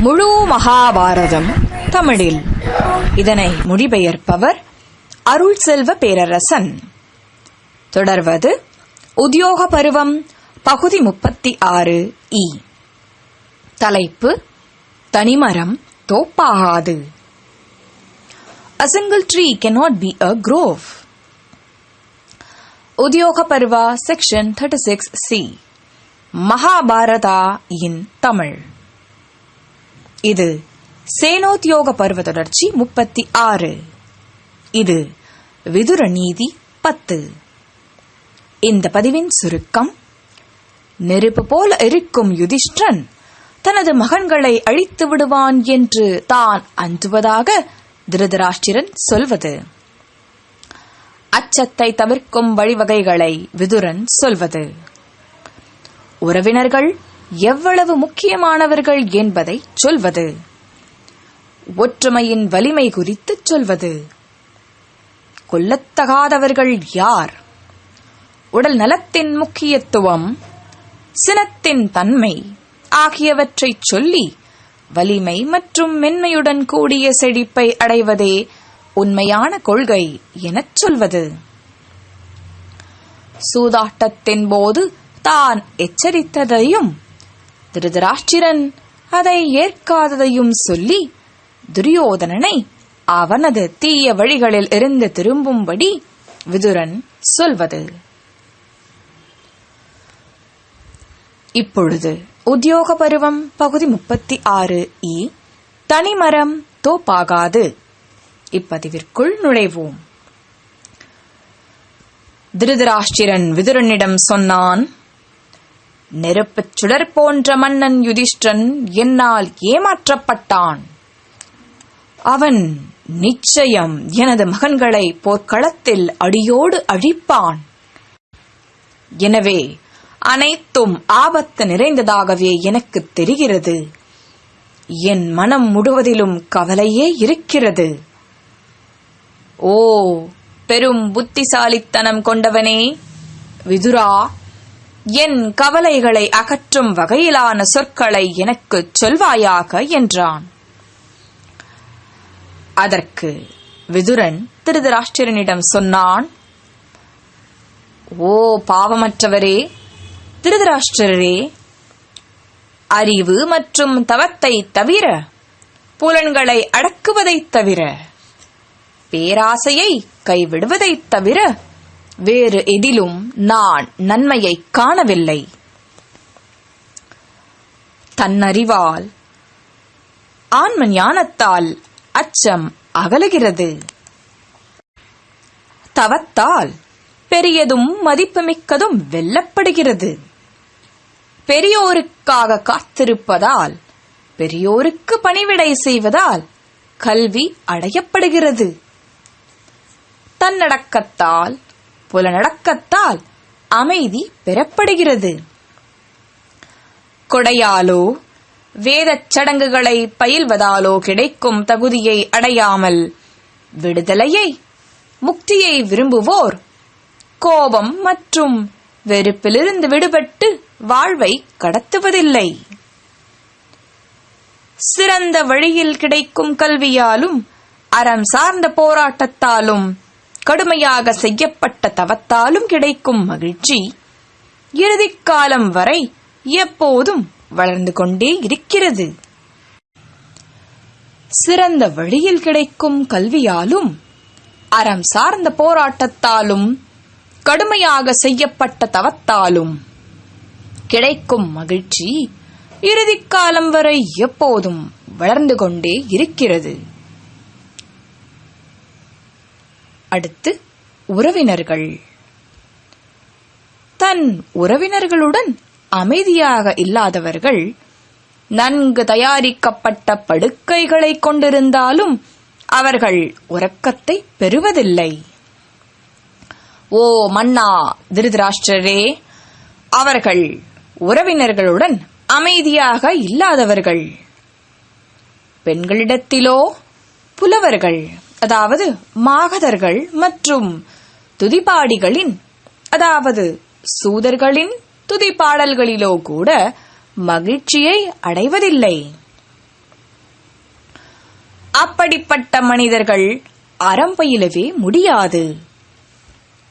முழு மகாபாரதம் தமிழில். இதனை மொழிபெயர்ப்பவர் அருள் செல்வ பேரரசன். தொடர்வது உத்யோக பருவம் பகுதி 36 தலைப்பு தனிமரம் தோப்பாகாது. A single tree cannot be a grove. Udyoga Parva section 36C. Mahabharata in Tamil. இது சேனோத்யோக பருவ தொடர்ச்சி 36. இது விதுர நீதி 10. இந்த பதிவின் சுருக்கம்: நெருப்பு போல இருக்கும் யுதிஷ்டிரன் தனது மகன்களை அழித்து விடுவான் என்று தான் அஞ்சுவதாக திருதராஷ்டிரன் சொல்வது. அச்சத்தை தவிர்க்கும் வழிவகைகளை விதுரன் சொல்வது. உறவினர்கள் எவ்வளவு முக்கியமானவர்கள் என்பதை சொல்வது. ஒற்றுமையின் வலிமை குறித்து சொல்வது. கொல்லத்தகாதவர்கள் யார்? உடல் நலத்தின் முக்கியத்துவம், சினத்தின் தன்மை ஆகியவற்றை சொல்லி வலிமை மற்றும் மென்மையுடன் கூடிய செழிப்பை அடைவதே உண்மையான கொள்கை எனச் சொல்வது. சூதாட்டத்தின் போது தான் எச்சரித்ததையும் திருதராஷ்டிரன் அதை ஏற்காததையும் சொல்லி துரியோதனனை அவனது தீய வழிகளில் இருந்து திரும்பும்படி விதுரன் சொல்வது. இப்பொழுது உத்யோக பருவம் பகுதி 36 தனிமரம் தோப்பாகாது இப்பதிவிற்குள் நுழைவோம். திருதராஷ்டிரன் விதுரனிடம் சொன்னான்: நெருப்புச் சுடர் போன்ற மன்னன் யுதிஷ்டிரன் என்னால் ஏமாற்றப்பட்டான். அவன் நிச்சயம் எனது மகன்களை போர்க்களத்தில் அடியோடு அழிப்பான். எனவே அனைத்தும் ஆபத்து நிறைந்ததாகவே எனக்கு தெரிகிறது. என் மனம் முழுவதிலும் கவலையே இருக்கிறது. ஓ பெரும் புத்திசாலித்தனம் கொண்டவனே விதுரா, என் கவலைகளை அகற்றும் வகையிலான சொற்களை எனக்கு சொல்வாயாக என்றான். அதற்கு விதுரன் திருதராஷ்டிரனிடம் சொன்னான்: ஓ பாவமற்றவரே திருதராஷ்டிரரே, அறிவு மற்றும் தவத்தை தவிர, புலன்களை அடக்குவதைத் தவிர, பேராசையை கைவிடுவதைத் தவிர வேறு எதிலும் நான் நன்மையை காணவில்லை. தன்னறிவால், ஆன்ம ஞானத்தால் அச்சம் அகலுகிறது. தவத்தால் பெரியதும் மதிப்புமிக்கதும் வெல்லப்படுகிறது. பெரியோருக்காக காத்திருப்பதால், பெரியோருக்கு பணிவிடை செய்வதால் கல்வி அடையப்படுகிறது. தன்னடக்கத்தால், புலனடக்கத்தால் அமைதி பெறப்படுகிறது. கொடையாலோ வேதச் சடங்குகளை பயில்வதாலோ கிடைக்கும் தகுதியை அடையாமல் விடுதலையை, முக்தியை விரும்புவோர் கோபம் மற்றும் வெறுப்பிலிருந்து விடுபட்டு வாழ்வை கடத்துவதில்லை. சிறந்த வழியில் கிடைக்கும் கல்வியாலும், அறம் சார்ந்த போராட்டத்தாலும், கடுமையாக செய்யப்பட்ட தவத்தாலும் கிடைக்கும் மகிழ்ச்சி இறுதிக் காலம் வரை எப்போதும் வளர்ந்து கொண்டே இருக்கிறது. சிறந்த வழியில் கிடைக்கும் கல்வியாலும், அறம் சார்ந்த போராட்டத்தாலும், கடுமையாக செய்யப்பட்ட தவத்தாலும் கிடைக்கும் மகிழ்ச்சி இறுதிக் காலம் வரை எப்போதும் வளர்ந்து கொண்டே இருக்கிறது. அடுத்து உறவினர்கள். தன் உறவினர்களுடன் அமைதியாக இல்லாதவர்கள் நன்கு தயாரிக்கப்பட்ட படுக்கைகளை கொண்டிருந்தாலும் அவர்கள் உறக்கத்தை பெறுவதில்லை. ஓ மன்னா திருதராஷ்டிரரே, அவர்கள் உறவினர்களுடன் அமைதியாக இல்லாதவர்கள். பெண்களிடத்திலோ புலவர்கள், அதாவது மாகதர்கள் மற்றும் துதிபாடிகளின், அதாவது சூதர்களின் துதிப்பாடல்களிலோ கூட மகிழ்ச்சியை அடைவதில்லை. அப்படிப்பட்ட மனிதர்கள் அறம் பயிலவே முடியாது.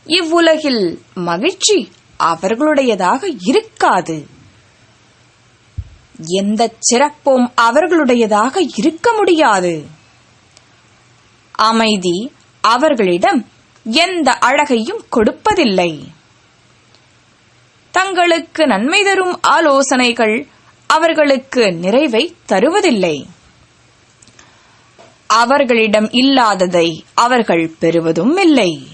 இவ்வுலகில் மகிழ்ச்சி அவர்களுடையதாக இருக்காது. எந்த சிறப்பும் அவர்களுடையதாக இருக்க முடியாது. அமைதி அவர்களிடம் எந்த அழகையும் கொடுப்பதில்லை. தங்களுக்கு நன்மை தரும் ஆலோசனைகள் அவர்களுக்கு நிறைவை தருவதில்லை. அவர்களிடம் இல்லாததை அவர்கள் பெறுவதும் இல்லை.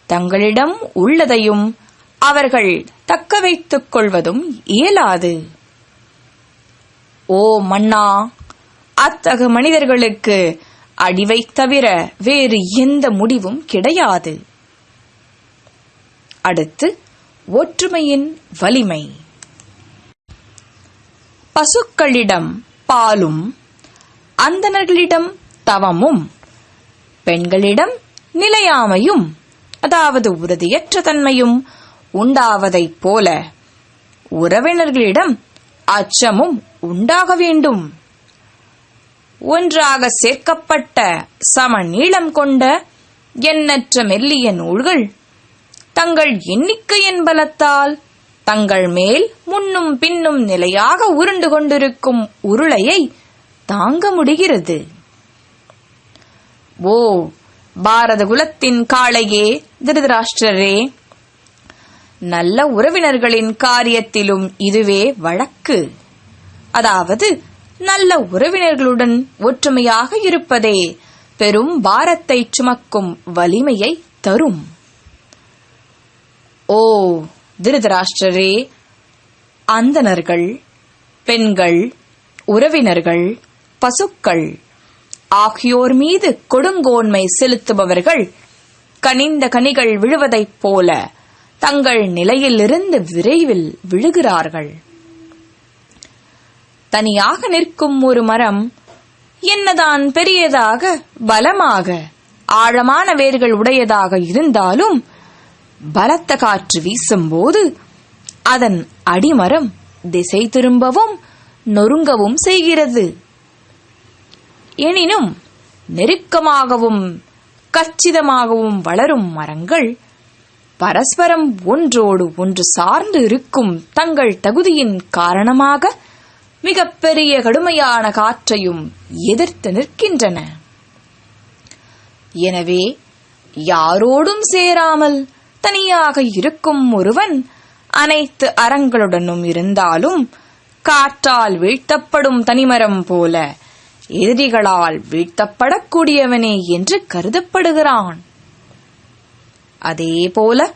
தங்களிடம் உள்ளதையும் அவர்கள் தக்க வைத்துக் கொள்வதும் இயலாது. ஓ மன்னா, அத்தகு மனிதர்களுக்கு அடிவைத் தவிர வேறு எந்த முடிவும் கிடையாது. அடுத்து ஒற்றுமையின் வலிமை. பசுக்களிடம் பாலும், அந்தணர்களிடம் தவமும், பெண்களிடம் நிலையாமையும், அதாவது உறுதியற்ற தன்மையும் உண்டாவதைப் போல உறவினர்களிடம் அச்சமும் உண்டாக வேண்டும். ஒன்றாக சேர்க்கப்பட்ட சம நீளம் கொண்ட எண்ணற்ற மெல்லிய நூல்கள் தங்கள் எண்ணிக்கையின் பலத்தால் தங்கள் மேல் முன்னும் பின்னும் நிலையாக உருண்டு கொண்டிருக்கும் உருளையை தாங்க முடிகிறது. ஓ பாரத குலத்தின் காளையே திருதராஷ்டிரரே, நல்ல உறவினர்களின் காரியத்திலும் இதுவே வழக்கு. அதாவது நல்ல உறவினர்களுடன் ஒற்றுமையாக இருப்பதே பெரும் பாரத்தை சுமக்கும் வலிமையை தரும். ஓ திருதராஷ்டிரரே, அந்தணர்கள், பெண்கள், உறவினர்கள், பசுக்கள் ஆகியோர் மீது கொடுங்கோன்மை செலுத்துபவர்கள் கனிந்த கனிகள் விழுவதைப் போல தங்கள் நிலையிலிருந்து விரைவில் விழுகிறார்கள். தனியாக நிற்கும் ஒரு மரம் என்னதான் பெரியதாக, பலமாக, ஆழமான வேர்கள் உடையதாக இருந்தாலும் பலத்த காற்று வீசும்போது அதன் அடிமரம் திசை திரும்பவும் நொறுங்கவும் செய்கிறது. எனினும் நெருக்கமாகவும் கச்சிதமாகவும் வளரும் மரங்கள் பரஸ்பரம் ஒன்றோடு ஒன்று சார்ந்து இருக்கும் தங்கள் தகுதியின் காரணமாக மிகப்பெரிய கடுமையான காற்றையும் எதிர்த்து நிற்கின்றன. எனவே யாரோடும் சேராமல் தனியாக இருக்கும் ஒருவன் அனைத்து அறங்களுடனும் இருந்தாலும் காற்றால் வீழ்த்தப்படும் தனிமரம் போல எதிரிகளால் வீழ்த்தப்படக்கூடியவனே என்று கருதப்படுகிறான். அதேபோல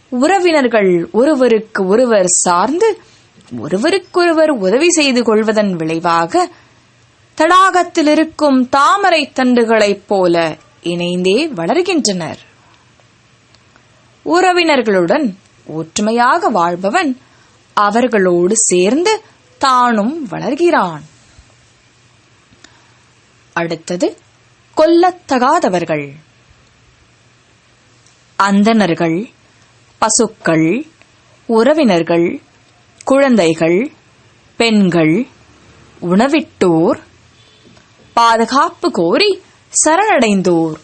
உறவினர்கள் ஒருவருக்கு ஒருவர் சார்ந்து ஒருவருக்கொருவர் உதவி செய்து கொள்வதன் விளைவாக தடாகத்தில் இருக்கும் தாமரை தண்டுகளைப் போல இணைந்தே வளர்கின்றனர். உறவினர்களுடன் ஒற்றுமையாக வாழ்பவன் அவர்களோடு சேர்ந்து தானும் வளர்கிறான். அடுத்தது கொல்லத்தகாதவர்கள். அந்தணர்கள், பசுக்கள், உறவினர்கள், குழந்தைகள், பெண்கள், உணவிட்டோர், பாதுகாப்பு கோரி சரணடைந்தோர்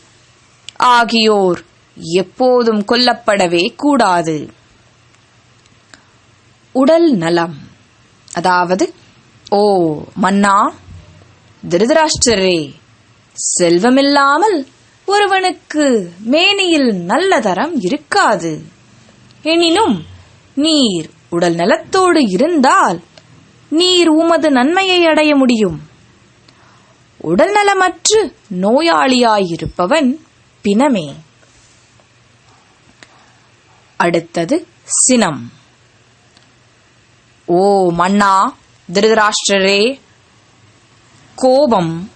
ஆகியோர் எப்போதும் கொல்லப்படவே கூடாது. உடல் நலம். அதாவது, ஓ மன்னா திருதராஷ்டிரரே, செல்வமில்லாமல் ஒருவனுக்கு மேனியில் நல்ல தரம் இருக்காது. எனினும் நீர் உடல் நலத்தோடு இருந்தால் நீர் உமது நன்மையை அடைய முடியும். உடல் நலமற்று நோயாளியாயிருப்பவன் பிணமே. அடுத்தது சினம். ஓ மன்னா திருதராஷ்டிரரே, கோபம்,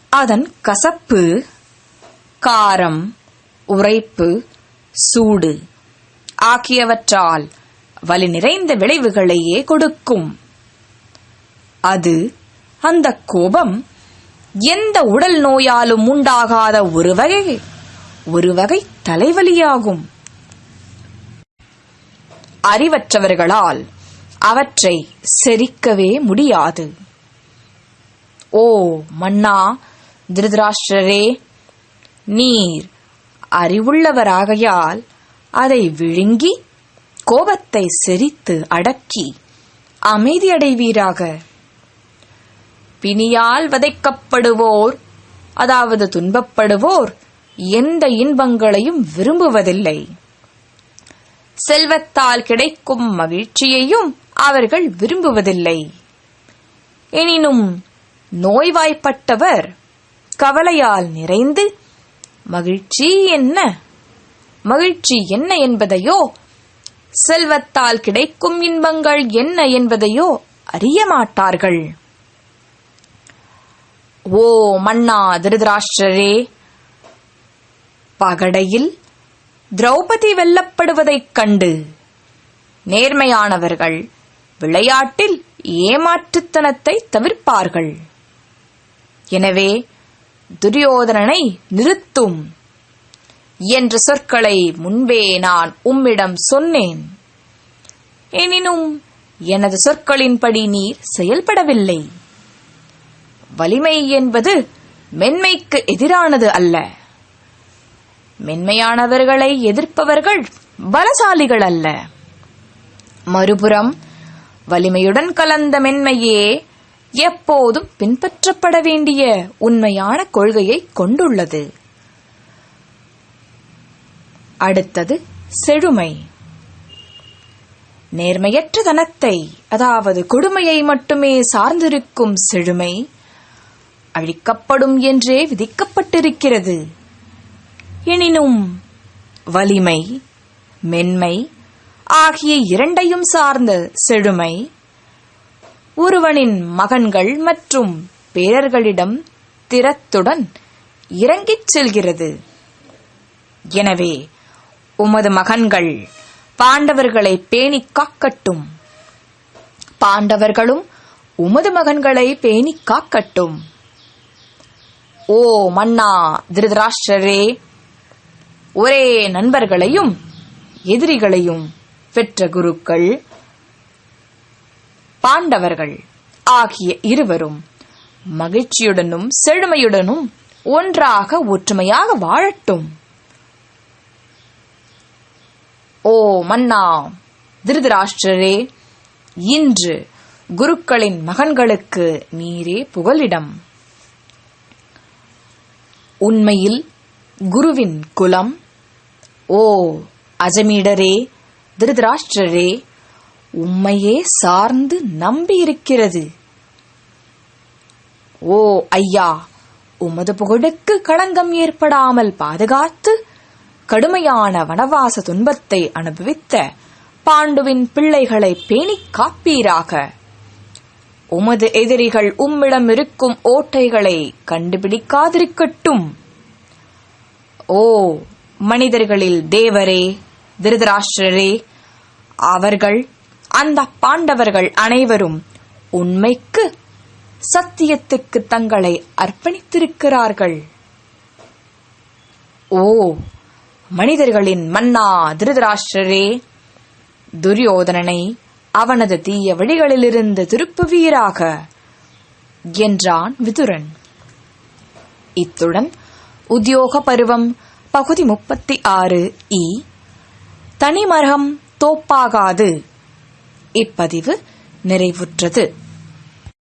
அதன் கசப்பு, காரம், உரைப்பு, சூடு ஆகியவற்றால் வலி நிறைந்த விளைவுகளையே கொடுக்கும். அது, அந்த கோபம் எந்த உடல் நோயாலும் உண்டாகாத ஒரு வகை தலைவலியாகும். அறிவற்றவர்களால் அவற்றை செரிக்கவே முடியாது. ஓ மன்னா திருதராஷ்டிரரே, நீர் அறிவுள்ளவராகையால் அதை விழுங்கி கோபத்தை செரித்து அடக்கி அமைதியடைவீராக. பிணியால் வதைக்கப்படுவோர், அதாவது துன்பப்படுவோர், எந்த இன்பங்களையும் விரும்புவதில்லை. செல்வத்தால் கிடைக்கும் மகிழ்ச்சியையும் அவர்கள் விரும்புவதில்லை. எனினும் நோய்வாய்ப்பட்டவர் கவலையால் நிறைந்து மகிழ்ச்சி என்ன என்பதையோ, செல்வத்தால் கிடைக்கும் இன்பங்கள் என்ன என்பதையோ அறிய மாட்டார்கள். ஓ மன்னா திருதராஷ்டிரரே, பகடையில் திரௌபதி வெல்லப்படுவதைக் கண்டு நேர்மையானவர்கள் விளையாட்டில் ஏமாற்றுத்தனத்தை தவிர்ப்பார்கள். எனவே துரியோதனனை நிறுத்தும் என்ற சொற்களை முன்பே நான் உம்மிடம் சொன்னேன். எனினும் எனது சொற்களின்படி நீர் செயல்படவில்லை. வலிமை என்பது மென்மைக்கு எதிரானது அல்ல. மென்மையானவர்களை எதிர்ப்பவர்கள் பலசாலிகள் அல்ல. மறுபுறம் வலிமையுடன் கலந்த மென்மையே எப்போதும் பின்பற்றப்பட வேண்டிய உண்மையான கொள்கையை கொண்டுள்ளது. அடுத்தது செழுமை. நேர்மையற்ற தனத்தை, அதாவது கொடுமையை மட்டுமே சார்ந்திருக்கும் செழுமை அழிக்கப்படும் என்றே விதிக்கப்பட்டிருக்கிறது. எனினும் வலிமை, மென்மை ஆகிய இரண்டையும் சார்ந்த செழுமை ஒருவனின் மகன்கள் மற்றும் பேரர்களிடம் திறத்துடன் இறங்கிச் செல்கிறது. எனவே உமது மகன்கள் பாண்டவர்களை பேணிக் காக்கட்டும், பாண்டவர்களும் உமது மகன்களை பேணிக் காக்கட்டும். ஓ மன்னா திருதராஷ்டிரரே, ஒரே நண்பர்களையும் எதிரிகளையும் பெற்ற குருக்கள் பாண்டவர்கள் ஆகிய இருவரும் மகிழ்ச்சியுடனும் செழுமையுடனும் ஒன்றாக ஒற்றுமையாக வாழட்டும். ஓ மன்னா திருதராஷ்டிரரே, இன்று குருக்களின் மகன்களுக்கு நீரே புகலிடம். உண்மையில் குருவின் குலம், ஓ அஜமீடரே திருதராஷ்டிரரே, உம்மையே சார்ந்து நம்பியிருக்கிறது. ஓ ஐயா, உமது புகழுக்கு களங்கம் ஏற்படாமல் பாதுகாத்து கடுமையான வனவாச துன்பத்தை அனுபவித்த பாண்டுவின் பிள்ளைகளை பேணிக் காப்பீராக. உமது எதிரிகள் உம்மிடம் இருக்கும் ஓட்டைகளை கண்டுபிடிக்காதிருக்கட்டும். ஓ மனிதர்களில் தேவரே திருதராஷ்டிரரே, அவர்கள் அந்த பாண்டவர்கள் அனைவரும் உண்மைக்கு, சத்தியத்துக்கு தங்களை அர்ப்பணித்திருக்கிறார்கள். ஓ மனிதர்களின் மன்னா திருதராஷ்டிரரே, துரியோதனனை அவனது தீய வழிகளிலிருந்து திருப்புவீராக என்றான் விதுரன். இத்துடன் உத்யோக பருவம் பகுதி 36 தனிமரம் தோப்பாகாது இப்பதிவு நிறைவுற்றது.